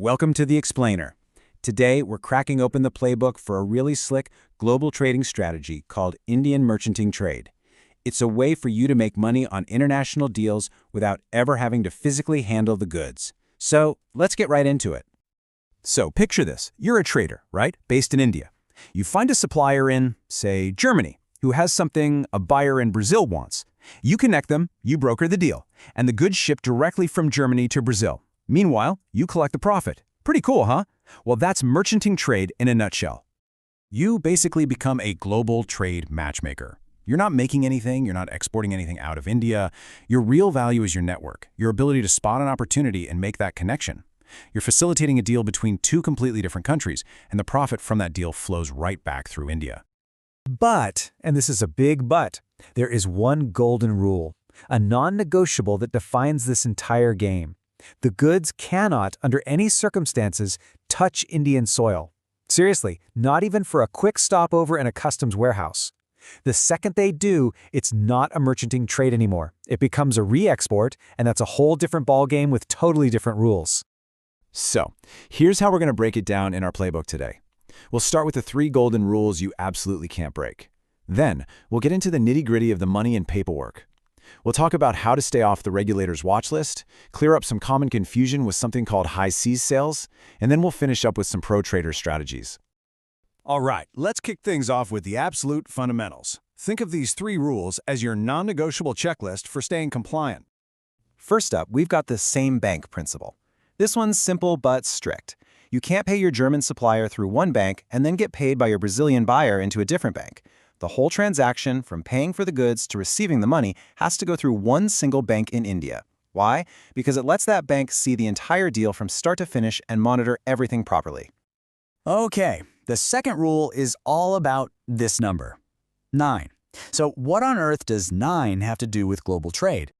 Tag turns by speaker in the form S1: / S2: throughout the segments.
S1: Welcome to The Explainer. Today, we're cracking open the playbook for a really slick global trading strategy called Indian merchanting trade. It's a way for you to make money on international deals without ever having to physically handle the goods. So, let's get right into it.
S2: So picture this. You're a trader, right? Based in India. You find a supplier in, say, Germany, who has something a buyer in Brazil wants. You connect them, you broker the deal, and the goods ship directly from Germany to Brazil. Meanwhile, you collect the profit. Pretty cool, huh? Well, that's merchanting trade in a nutshell. You basically become a global trade matchmaker. You're not making anything, you're not exporting anything out of India. Your real value is your network, your ability to spot an opportunity and make that connection. You're facilitating a deal between two completely different countries, and the profit from that deal flows right back through India.
S3: But, and this is a big but, there is one golden rule, a non-negotiable that defines this entire game. The goods cannot, under any circumstances, touch Indian soil. Seriously, not even for a quick stopover in a customs warehouse. The second they do, it's not a merchanting trade anymore. It becomes a re-export, and that's a whole different ballgame with totally different rules.
S2: So, here's how we're going to break it down in our playbook today. We'll start with the 3 golden rules you absolutely can't break. Then, we'll get into the nitty-gritty of the money and paperwork. We'll talk about how to stay off the regulator's watch list, clear up some common confusion with something called high seas sales, and then we'll finish up with some pro trader strategies.
S4: All right, let's kick things off with the absolute fundamentals. Think of these 3 rules as your non-negotiable checklist for staying compliant.
S5: First up, we've got the same bank principle. This one's simple but strict. You can't pay your German supplier through one bank and then get paid by your Brazilian buyer into a different bank. The whole transaction, from paying for the goods to receiving the money, has to go through one single bank in India. Why? Because it lets that bank see the entire deal from start to finish and monitor everything properly.
S6: Okay, the second rule is all about this number, 9. So what on earth does 9 have to do with global trade?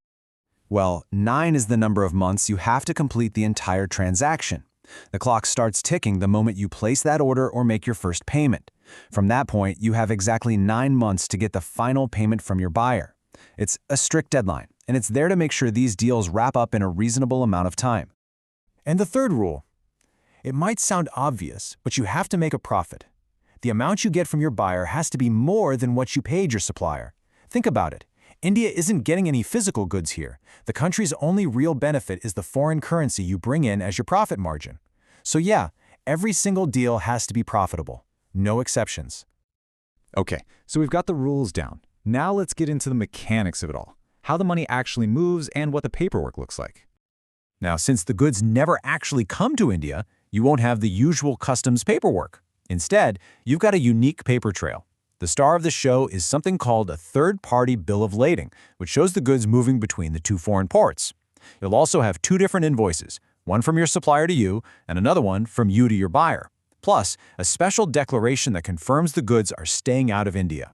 S2: Well, 9 is the number of months you have to complete the entire transaction. The clock starts ticking the moment you place that order or make your first payment. From that point, you have exactly 9 months to get the final payment from your buyer. It's a strict deadline, and it's there to make sure these deals wrap up in a reasonable amount of time.
S4: And the third rule. It might sound obvious, but you have to make a profit. The amount you get from your buyer has to be more than what you paid your supplier. Think about it. India isn't getting any physical goods here. The country's only real benefit is the foreign currency you bring in as your profit margin. So yeah, every single deal has to be profitable. No exceptions.
S3: Okay, so we've got the rules down. Now let's get into the mechanics of it all, how the money actually moves and what the paperwork looks like.
S2: Now, since the goods never actually come to India, you won't have the usual customs paperwork. Instead, you've got a unique paper trail. The star of the show is something called a third-party bill of lading, which shows the goods moving between the 2 foreign ports. You'll also have 2 different invoices, one from your supplier to you and another one from you to your buyer, plus a special declaration that confirms the goods are staying out of India.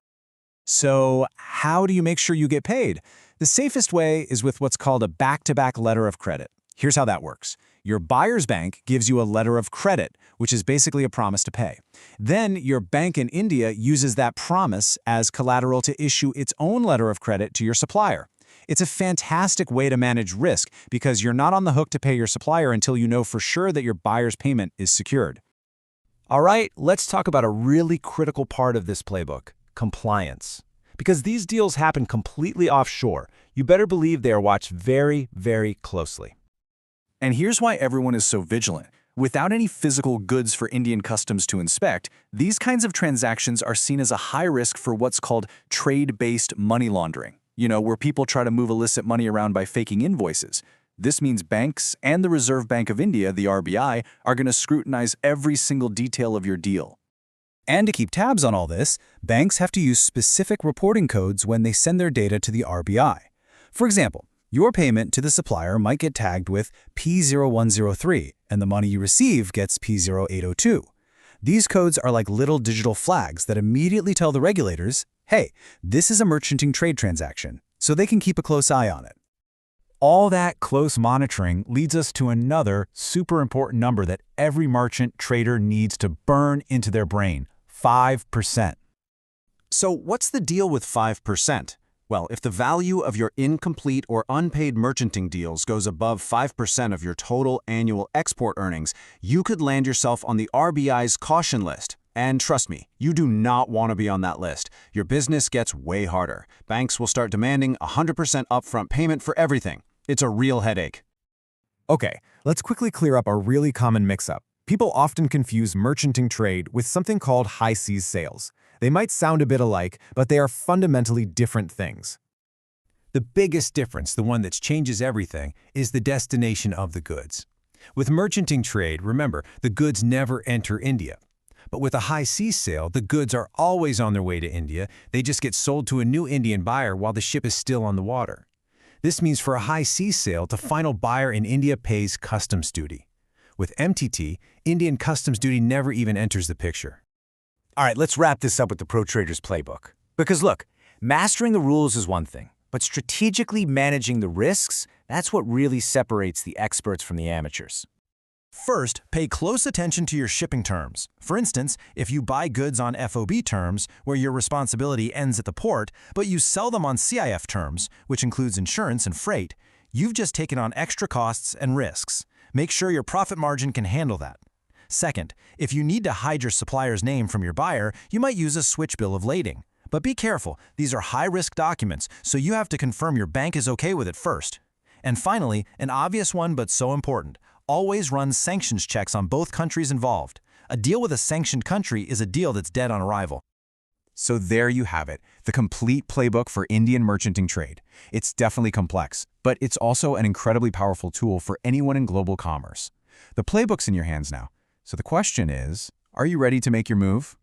S2: So, how do you make sure you get paid? The safest way is with what's called a back-to-back letter of credit. Here's how that works. Your buyer's bank gives you a letter of credit, which is basically a promise to pay. Then your bank in India uses that promise as collateral to issue its own letter of credit to your supplier. It's a fantastic way to manage risk because you're not on the hook to pay your supplier until you know for sure that your buyer's payment is secured. All right, let's talk about a really critical part of this playbook, compliance. Because these deals happen completely offshore, you better believe they are watched very, very closely.
S4: And here's why everyone is so vigilant. Without any physical goods for Indian customs to inspect, these kinds of transactions are seen as a high risk for what's called trade-based money laundering. You know, where people try to move illicit money around by faking invoices. This means banks and the Reserve Bank of India, the RBI, are going to scrutinize every single detail of your deal.
S3: And to keep tabs on all this, banks have to use specific reporting codes when they send their data to the RBI. For example, your payment to the supplier might get tagged with P0103, and the money you receive gets P0802. These codes are like little digital flags that immediately tell the regulators, hey, this is a merchanting trade transaction, so they can keep a close eye on it. All that close monitoring leads us to another super important number that every merchant trader needs to burn into their brain, 5%.
S4: So what's the deal with 5%?
S5: Well, if the value of your incomplete or unpaid merchanting deals goes above 5% of your total annual export earnings, you could land yourself on the RBI's caution list. And trust me, you do not want to be on that list. Your business gets way harder. Banks will start demanding 100% upfront payment for everything. It's a real headache.
S4: Okay, let's quickly clear up a really common mix-up. People often confuse merchanting trade with something called high seas sales. They might sound a bit alike, but they are fundamentally different things.
S2: The biggest difference, the one that changes everything, is the destination of the goods. With merchanting trade, remember, the goods never enter India. But with a high seas sale, the goods are always on their way to India. They just get sold to a new Indian buyer while the ship is still on the water. This means for a high seas sale, the final buyer in India pays customs duty. With MTT, Indian customs duty never even enters the picture.
S3: All right, let's wrap this up with the Pro Trader's Playbook. Because look, mastering the rules is one thing, but strategically managing the risks, that's what really separates the experts from the amateurs.
S7: First, pay close attention to your shipping terms. For instance, if you buy goods on FOB terms, where your responsibility ends at the port, but you sell them on CIF terms, which includes insurance and freight, you've just taken on extra costs and risks. Make sure your profit margin can handle that. Second, if you need to hide your supplier's name from your buyer, you might use a switch bill of lading. But be careful, these are high-risk documents, so you have to confirm your bank is okay with it first. And finally, an obvious one but so important, always run sanctions checks on both countries involved. A deal with a sanctioned country is a deal that's dead on arrival.
S1: So there you have it, the complete playbook for Indian merchanting trade. It's definitely complex, but it's also an incredibly powerful tool for anyone in global commerce. The playbook's in your hands now. So the question is, are you ready to make your move?